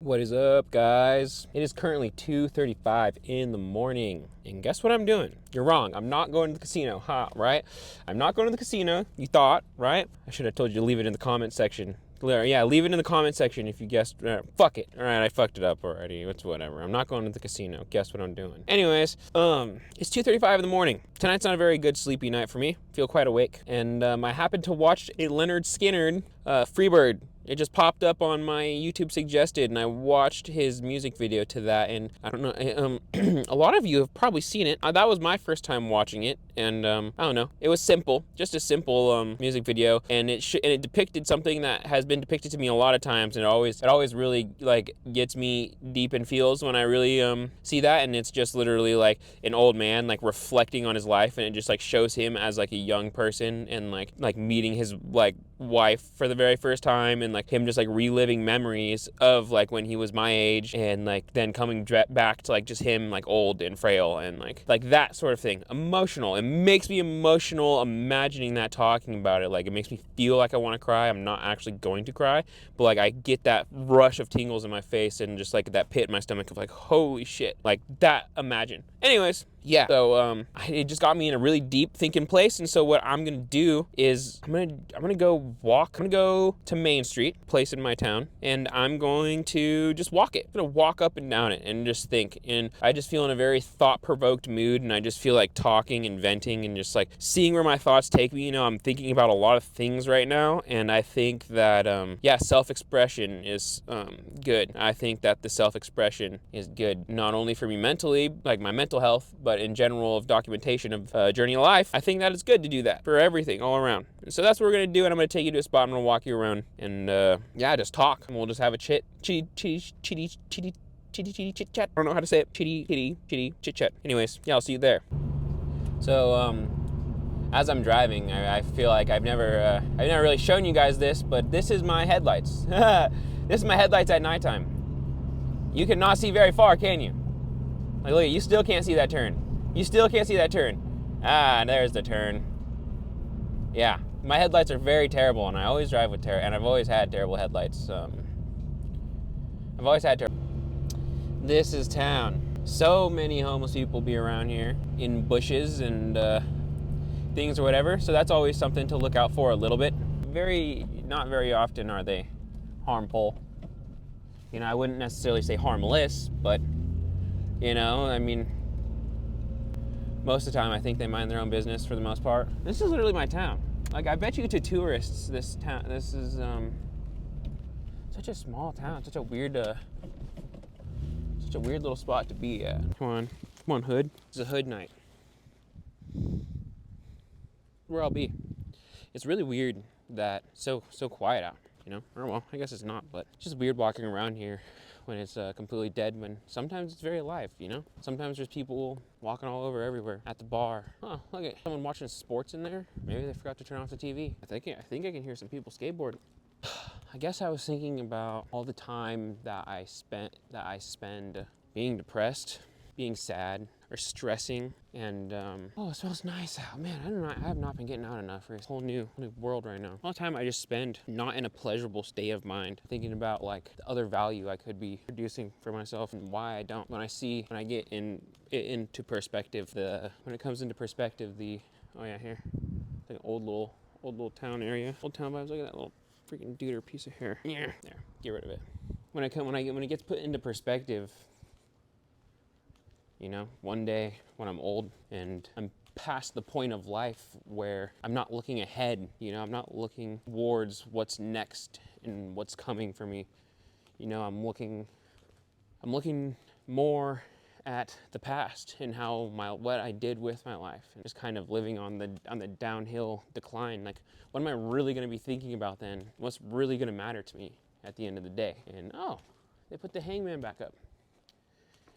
What is up, guys? It is currently 2:35 in the morning, and guess what I'm doing? You're wrong. I'm not going to the casino, right? I'm not going to the casino. You thought, right? I should have told you to leave it in the comment section. Yeah, leave it in the comment section if you guessed. Fuck it. All right, I fucked it up already. It's whatever. I'm not going to the casino. Guess what I'm doing? Anyways, it's 2:35 in the morning. Tonight's not a very good sleepy night for me. Feel quite awake, and I happened to watch a Leonard Skinner Freebird. It just popped up on my YouTube suggested, and I watched his music video to that. And I don't know, a lot of you have probably seen it. That was my first time watching it, and I don't know. It was simple, just a simple music video, and it depicted something that has been depicted to me a lot of times, and it always really like gets me deep in feels when I really see that. And it's just literally like an old man like reflecting on his life, and it just like shows him as like a young person, and like meeting his like wife for the very first time, and like him just like reliving memories of like when he was my age, and like then coming back to like just him like old and frail, and like that sort of thing. Emotional. It makes me emotional imagining that, talking about it. Like it makes me feel like I want to cry. I'm not actually going to cry, but like I get that rush of tingles in my face, and just like that pit in my stomach of like, holy shit, like that. Imagine. Anyways, yeah, so it just got me in a really deep thinking place. And so what I'm gonna do is I'm gonna go walk. I'm gonna go to Main Street, place in my town, and I'm going to just walk it. I'm gonna walk up and down it and just think. And I just feel in a very thought-provoked mood, and I just feel like talking and venting and just like seeing where my thoughts take me. You know, I'm thinking about a lot of things right now, and I think that yeah, self-expression is good. I think that the self-expression is good, not only for me mentally, like my mental health, but in general of documentation of journey of life. I think that it's good to do that for everything all around. And so that's what we're gonna do, and I'm gonna take you to a spot. I'm gonna walk you around, and yeah, just talk, and we'll just have a chit chat. I don't know how to say it. Chitty chit chat. Anyways, yeah, I'll see you there. So as I'm driving, I feel like I've never really shown you guys this, but this is my headlights. This is my headlights at nighttime. You cannot see very far, can you? Like, look, you still can't see that turn. You still can't see that turn. Ah, there's the turn. Yeah, my headlights are very terrible, and I always drive with and I've always had terrible headlights. I've always had terrible. This is town. So many homeless people be around here in bushes and things or whatever. So that's always something to look out for a little bit. Not very often are they harmful. You know, I wouldn't necessarily say harmless, but you know, I mean, most of the time I think they mind their own business for the most part. This is literally my town. Like, I bet you to tourists, this is such a small town, such a weird little spot to be at. Come on, Hood. It's a Hood night. Where I'll be. It's really weird that so quiet out, you know? Or well, I guess it's not, but it's just weird walking around here when it's completely dead, when sometimes it's very alive, you know? Sometimes there's people walking all over everywhere at the bar. Oh, look at someone watching sports in there. Maybe they forgot to turn off the TV. I think I can hear some people skateboarding. I guess I was thinking about all the time that I spend being depressed, being sad, or stressing, and oh, it smells nice out. Man, I have not been getting out enough for this whole new world right now. All the time I just spend not in a pleasurable state of mind, thinking about like the other value I could be producing for myself and why I don't. When I get into perspective, when it comes into perspective, oh yeah, here, like old little town area, old town vibes. Look at that little freaking dude or piece of hair. Yeah, there, get rid of it. When it gets put into perspective, you know, one day when I'm old and I'm past the point of life where I'm not looking ahead, you know, I'm not looking towards what's next and what's coming for me. You know, I'm looking more at the past and what I did with my life, and just kind of living on the downhill decline. Like, what am I really going to be thinking about then? What's really going to matter to me at the end of the day? And oh, they put the hangman back up.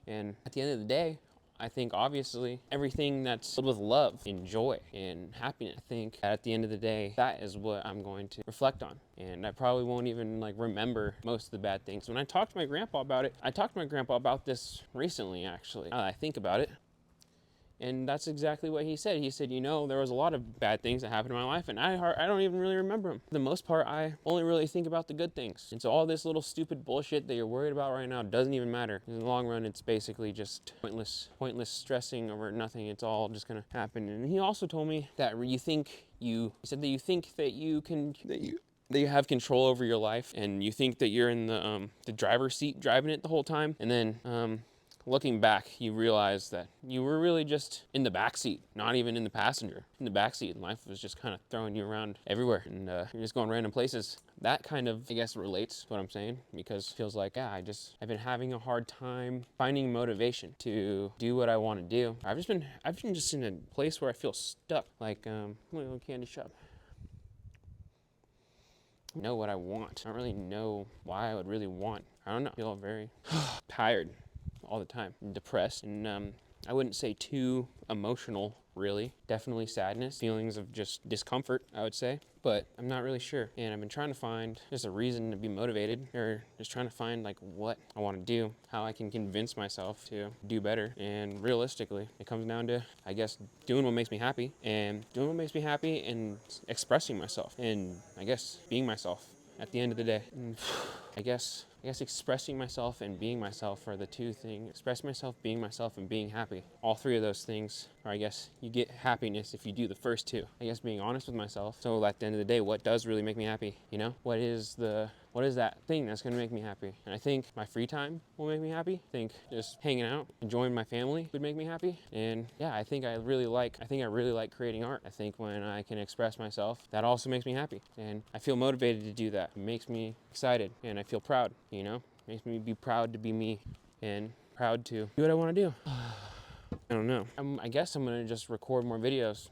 And at the end of the day, I think obviously everything that's filled with love and joy and happiness, I think at the end of the day, that is what I'm going to reflect on. And I probably won't even like remember most of the bad things. When I talked to my grandpa about it, I talked to my grandpa about this recently, actually. I think about it. And that's exactly what he said. He said, you know, there was a lot of bad things that happened in my life, and I don't even really remember them. For the most part, I only really think about the good things. And so all this little stupid bullshit that you're worried about right now doesn't even matter. In the long run, it's basically just pointless stressing over nothing. It's all just gonna happen. And he also told me that he said that you think that you have control over your life, and you think that you're in the driver's seat driving it the whole time, and then looking back, you realize that you were really just in the back seat, not even in the passenger, in the back seat, and life was just kind of throwing you around everywhere, and you're just going random places. That kind of, I guess, relates to what I'm saying, because it feels like, I've been having a hard time finding motivation to do what I want to do. I've been just in a place where I feel stuck, like a little candy shop. Know what I want. I don't really know why I would really want. I don't know. I feel very tired all the time, and depressed, and I wouldn't say too emotional, really. Definitely sadness, feelings of just discomfort, I would say, but I'm not really sure. And I've been trying to find just a reason to be motivated, or just trying to find like what I want to do, how I can convince myself to do better. And realistically, it comes down to, I guess, doing what makes me happy, and expressing myself, and I guess being myself at the end of the day. And I guess expressing myself and being myself are the two things. Express myself, being myself, and being happy. All three of those things, or I guess you get happiness if you do the first two. I guess being honest with myself. So at the end of the day, what does really make me happy? You know, what is that thing that's going to make me happy? And I think my free time will make me happy. I think just hanging out, enjoying my family would make me happy. And yeah, I think I really like creating art. I think when I can express myself, that also makes me happy. And I feel motivated to do that. It makes me excited, and I feel proud, you know? It makes me be proud to be me, and proud to do what I want to do. I don't know. I guess I'm gonna just record more videos.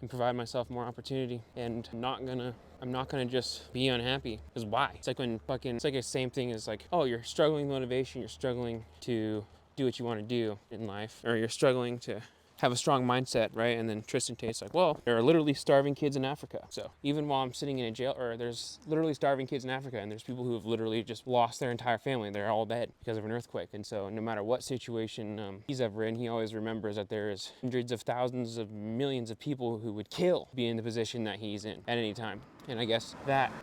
And provide myself more opportunity. And I'm not gonna just be unhappy. Because why? It's like the same thing as like, oh, you're struggling with motivation, you're struggling to do what you want to do in life, or you're struggling to have a strong mindset, right? And then Tristan Tate's like, well, there are literally starving kids in Africa. So even while I'm sitting in a jail, or there's literally starving kids in Africa, and there's people who have literally just lost their entire family. They're all dead because of an earthquake. And so no matter what situation he's ever in, he always remembers that there is hundreds of thousands of millions of people who would kill be in the position that he's in at any time. And I guess that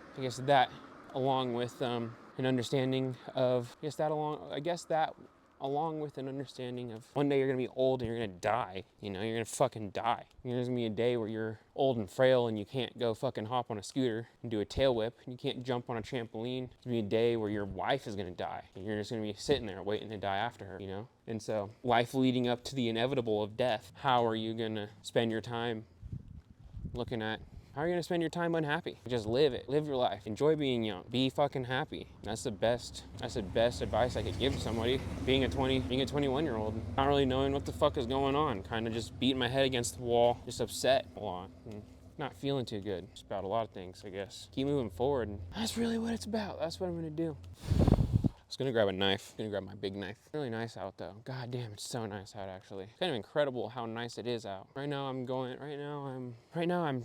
along with an understanding of, along with an understanding of one day you're gonna be old and you're gonna die. You know, you're gonna fucking die. There's gonna be a day where you're old and frail and you can't go fucking hop on a scooter and do a tail whip, and you can't jump on a trampoline. There's gonna be a day where your wife is gonna die, and you're just gonna be sitting there waiting to die after her, you know? And so, life leading up to the inevitable of death, how are you gonna spend your time looking at, how are you gonna spend your time unhappy? Just live it. Live your life. Enjoy being young. Be fucking happy. That's the best advice I could give to somebody. Being a 21-year-old, not really knowing what the fuck is going on. Kind of just beating my head against the wall, just upset a lot. And not feeling too good. It's about a lot of things, I guess. Keep moving forward. And that's really what it's about. That's what I'm gonna do. I was gonna grab a knife. Gonna grab my big knife. Really nice out though. God damn, it's so nice out actually. It's kind of incredible how nice it is out. Right now I'm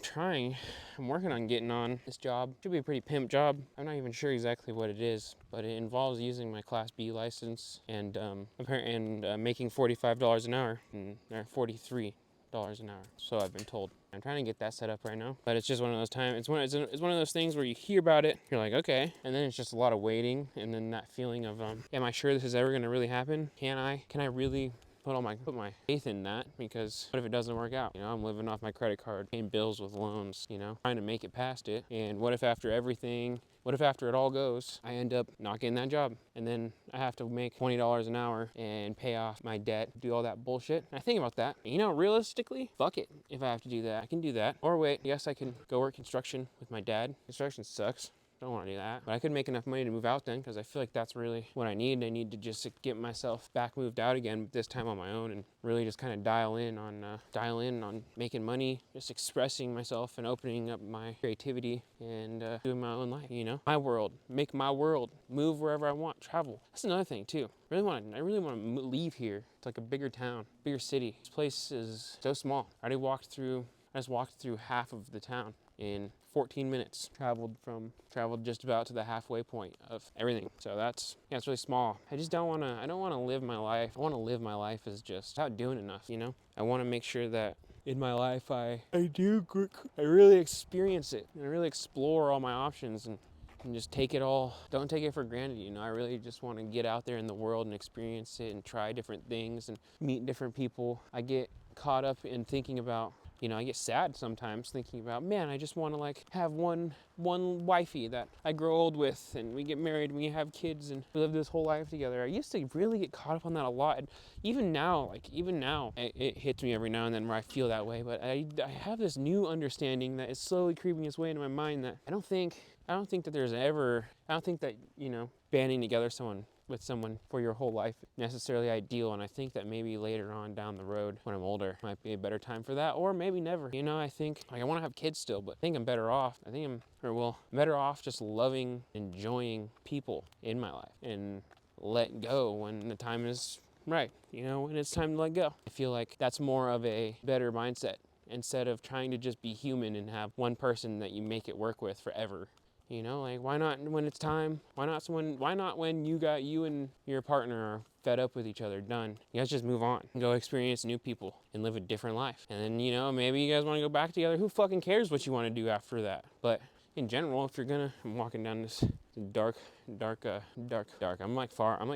trying. I'm working on getting on this job. Should be a pretty pimp job. I'm not even sure exactly what it is, but it involves using my Class B license and making $45 an hour, and they're $43 an hour. So I've been told. I'm trying to get that set up right now, but it's just one of those times. It's one of those things where you hear about it, you're like, okay, and then it's just a lot of waiting, and then that feeling of, am I sure this is ever going to really happen? Can I really put my faith in that? Because what if it doesn't work out? You know, I'm living off my credit card, paying bills with loans, you know, trying to make it past it. And what if after it all goes, I end up not getting that job, and then I have to make $20 an hour and pay off my debt, do all that bullshit? And I think about that. You know, realistically, fuck it. If I have to do that, I can do that. Or wait, yes, I can go work construction with my dad. Construction sucks. Don't want to do that. But I could make enough money to move out then, because I feel like that's really what I need. I need to just get myself back moved out again, this time on my own, and really just kind of dial in on making money, just expressing myself and opening up my creativity and doing my own life, you know? My world. Make my world. Move wherever I want. Travel. That's another thing too. I really want to leave here. It's like a bigger town, bigger city. This place is so small. I just walked through half of the town in 14 minutes traveled just about to the halfway point of everything. So that's, yeah, it's really small. I don't want to live my life. I want to live my life as just without doing enough, you know? I want to make sure that in my life I really experience it and I really explore all my options and just don't take it for granted, you know? I really just want to get out there in the world and experience it and try different things and meet different people. I get caught up in thinking about, you know, I get sad sometimes thinking about, man, I just want to like have one wifey that I grow old with and we get married and we have kids and we live this whole life together. I used to really get caught up on that a lot. And even now, it hits me every now and then where I feel that way. But I have this new understanding that is slowly creeping its way into my mind that I don't think that, you know, banding together with someone for your whole life necessarily ideal, and I think that maybe later on down the road when I'm older might be a better time for that, or maybe never. You know, I think like I want to have kids still, but I think I'm better off. Better off just loving, enjoying people in my life and let go when the time is right, you know, when it's time to let go. I feel like that's more of a better mindset instead of trying to just be human and have one person that you make it work with forever. You know, like why not when it's time? Why not when you and your partner are fed up with each other, done? You guys just move on. Go experience new people and live a different life. And then, you know, maybe you guys want to go back together. Who fucking cares what you want to do after that? But in general, if you're gonna, I'm walking down this dark. I'm like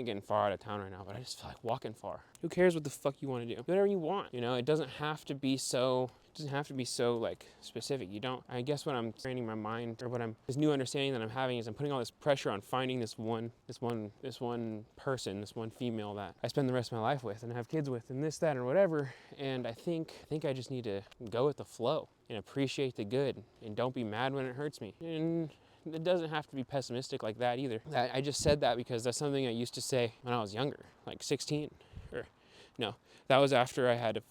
getting far out of town right now, but I just feel like walking far. Who cares what the fuck you want to do? Whatever you want. You know, it doesn't have to be so like specific. I guess what I'm training my mind, or this new understanding that I'm having is I'm putting all this pressure on finding this one person, this one female that I spend the rest of my life with and have kids with and this, that, or whatever. And I think I just need to go with the flow and appreciate the good and don't be mad when it hurts me. And it doesn't have to be pessimistic like that either. I just said that because that's something I used to say when I was younger, like 16, or no, that was after I had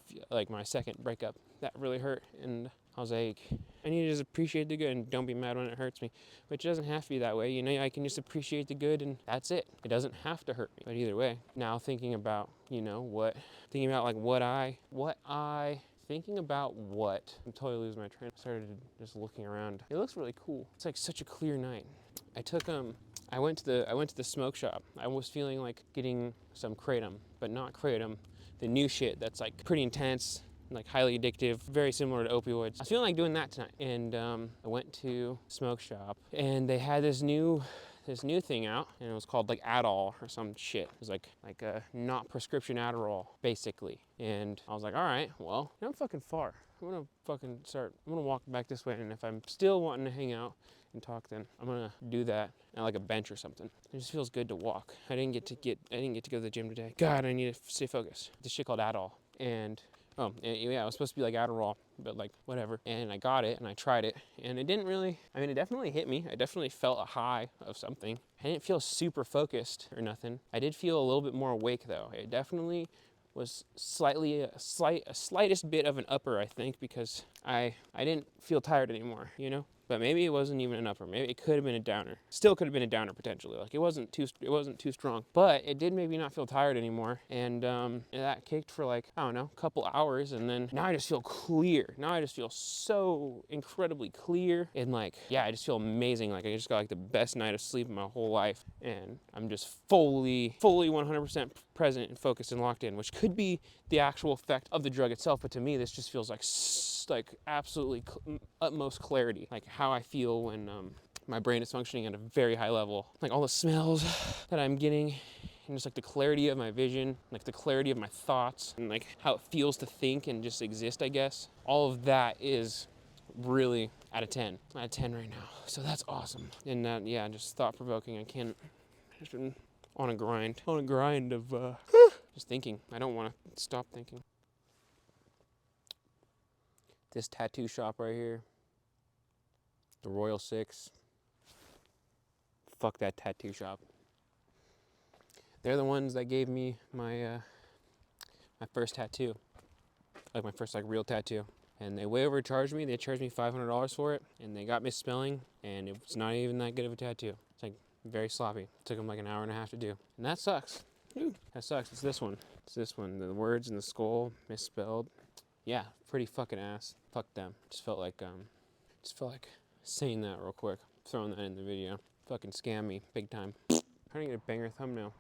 my second breakup. That really hurt, and I was like, I need to just appreciate the good and don't be mad when it hurts me. Which doesn't have to be that way, you know. I can just appreciate the good and that's it. It doesn't have to hurt me. But either way, now thinking about, you know, thinking about what. I'm totally losing my train. I started just looking around. It looks really cool. It's like such a clear night. I went to the smoke shop. I was feeling like getting some kratom, but not kratom, the new shit that's like pretty intense, like highly addictive, very similar to opioids. I was feeling like doing that tonight, and I went to smoke shop, and they had this new thing out, and it was called like Adderall or some shit. It was like a not prescription Adderall, basically. And I was like, all right, well, I'm fucking far. I'm gonna walk back this way, and if I'm still wanting to hang out and talk, then I'm gonna do that at like a bench or something. It just feels good to walk. I didn't get to go to the gym today. God, I need to stay focused. This shit called Adderall, and yeah, it was supposed to be like Adderall, but like whatever. And I got it and I tried it, and it definitely hit me. I definitely felt a high of something. I didn't feel super focused or nothing. I did feel a little bit more awake though. It definitely was a slightest bit of an upper, I think, because I didn't feel tired anymore, you know? But maybe it wasn't even an upper. Maybe it could have been a downer. Still could have been a downer potentially. Like it wasn't too strong. But it did make me not feel tired anymore. And that kicked for like, I don't know, a couple hours, and then now I just feel clear. Now I just feel so incredibly clear, and like, yeah, I just feel amazing. Like I just got like the best night of sleep in my whole life, and I'm just fully 100% present and focused and locked in, which could be the actual effect of the drug itself. But to me, this just feels like absolutely utmost clarity, like how I feel when my brain is functioning at a very high level. Like all the smells that I'm getting, and just like the clarity of my vision, like the clarity of my thoughts, and like how it feels to think and just exist, I guess. All of that is really out of 10 right now. So that's awesome. And yeah, just thought-provoking. I've just been on a grind of just thinking. I don't want to stop thinking. This tattoo shop right here, the Royal Six. Fuck that tattoo shop. They're the ones that gave me my first tattoo, like my first like real tattoo. And they way overcharged me. They charged me $500 for it, and they got misspelling, and it's not even that good of a tattoo. It's like very sloppy. It took them like an hour and a half to do, and that sucks. That sucks. It's this one. The words in the skull misspelled. Yeah, pretty fucking ass. Fuck them. Just felt like saying that real quick, throwing that in the video. Fucking scam me, big time. Trying to get a banger thumbnail.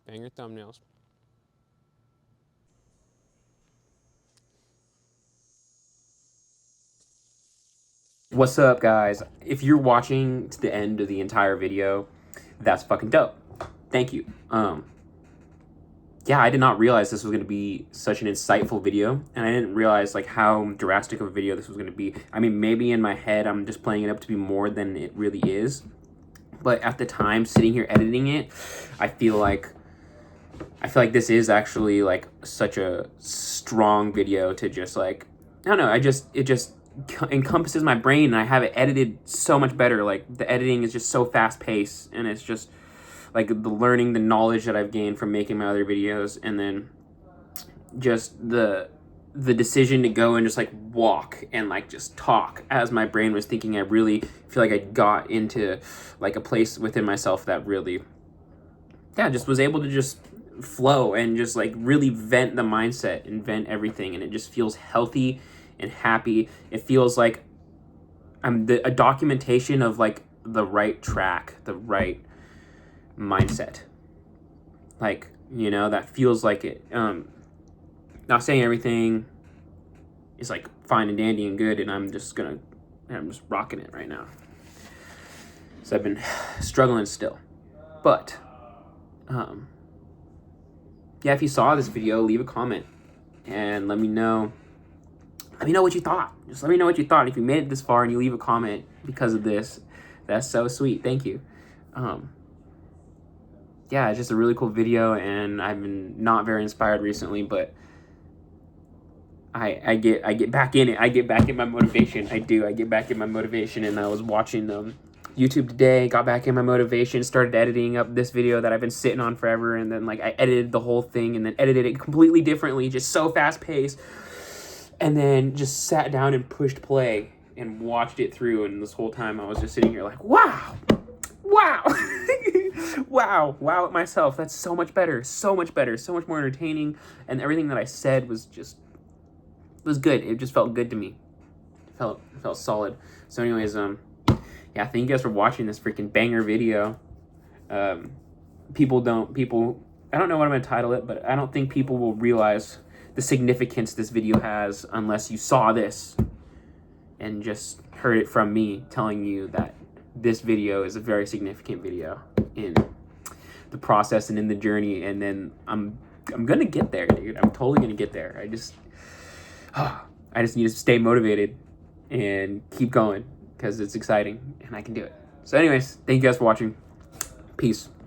Banger thumbnails. What's up, guys? If you're watching to the end of the entire video, that's fucking dope. Thank you. Yeah, I did not realize this was going to be such an insightful video, and I didn't realize like how drastic of a video this was going to be. I mean, maybe in my head I'm just playing it up to be more than it really is, but at the time sitting here editing it, I feel like this is actually like such a strong video to just like, I don't know, it just encompasses my brain, and I have it edited so much better. Like the editing is just so fast paced, and it's just like the learning, the knowledge that I've gained from making my other videos, and then just the decision to go and just like walk and like just talk as my brain was thinking. I really feel like I got into like a place within myself that really, yeah, just was able to just flow and just like really vent the mindset and vent everything, and it just feels healthy and happy. It feels like I'm a documentation of like the right track, the right mindset. Like, you know, that feels like it. Not saying everything is like fine and dandy and good, and I'm just rocking it right now. So I've been struggling still, but yeah, if you saw this video, leave a comment and let me know what you thought. Just let me know what you thought. If you made it this far and you leave a comment because of this, that's so sweet. Thank you. Yeah, it's just a really cool video, and I've been not very inspired recently, but I get back in it. I get back in my motivation. I get back in my motivation, and I was watching YouTube today, got back in my motivation, started editing up this video that I've been sitting on forever, and then like I edited the whole thing and then edited it completely differently, just so fast paced, and then just sat down and pushed play and watched it through, and this whole time I was just sitting here like, wow. wow at myself. That's so much better, so much more entertaining, and everything that I said was good. It just felt good to me. It felt solid. So anyways, yeah, thank you guys for watching this freaking banger video. I don't know what I'm gonna title it, but I don't think people will realize the significance this video has unless you saw this and just heard it from me telling you that this video is a very significant video in the process and in the journey. And then I'm gonna get there, dude. I'm totally gonna get there. I just need to stay motivated and keep going because it's exciting and I can do it. So anyways, thank you guys for watching. Peace.